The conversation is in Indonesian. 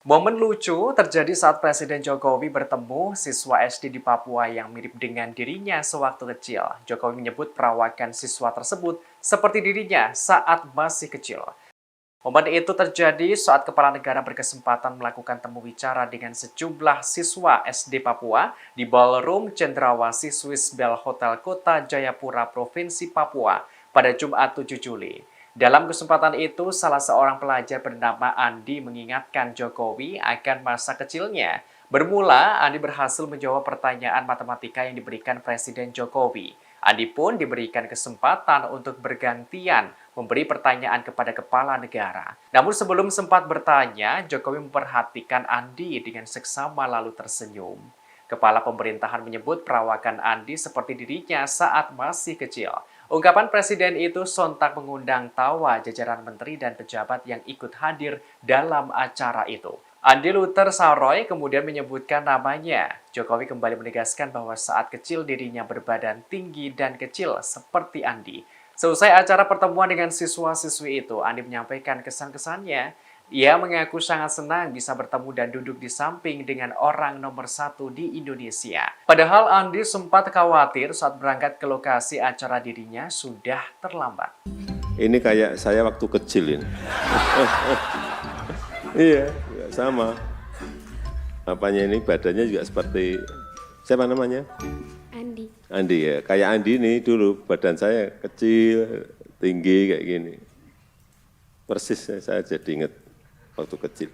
Momen lucu terjadi saat Presiden Jokowi bertemu siswa SD di Papua yang mirip dengan dirinya sewaktu kecil. Jokowi menyebut perawakan siswa tersebut seperti dirinya saat masih kecil. Momen itu terjadi saat Kepala Negara berkesempatan melakukan temu bicara dengan sejumlah siswa SD Papua di Ballroom Cendrawasih Swiss Bell Hotel Kota Jayapura, Provinsi Papua pada Jumat 7 Juli. Dalam kesempatan itu, salah seorang pelajar bernama Andi mengingatkan Jokowi akan masa kecilnya. Bermula, Andi berhasil menjawab pertanyaan matematika yang diberikan Presiden Jokowi. Andi pun diberikan kesempatan untuk bergantian memberi pertanyaan kepada kepala negara. Namun sebelum sempat bertanya, Jokowi memperhatikan Andi dengan seksama lalu tersenyum. Kepala pemerintahan menyebut perawakan Andi seperti dirinya saat masih kecil. Ungkapan Presiden itu sontak mengundang tawa jajaran menteri dan pejabat yang ikut hadir dalam acara itu. Andi Luther Saroy kemudian menyebutkan namanya. Jokowi kembali menegaskan bahwa saat kecil dirinya berbadan tinggi dan kecil seperti Andi. Seusai acara pertemuan dengan siswa-siswi itu, Andi menyampaikan kesan-kesannya. Ia mengaku sangat senang bisa bertemu dan duduk di samping dengan orang nomor satu di Indonesia. Padahal Andi sempat khawatir saat berangkat ke lokasi acara dirinya sudah terlambat. Ini kayak saya waktu kecil ini. Iya, sama. Apanya ini badannya juga seperti, siapa namanya? Andi. Andi ya, kayak Andi ini dulu badan saya kecil, tinggi kayak gini. Persis saya jadi ingat waktu kecil.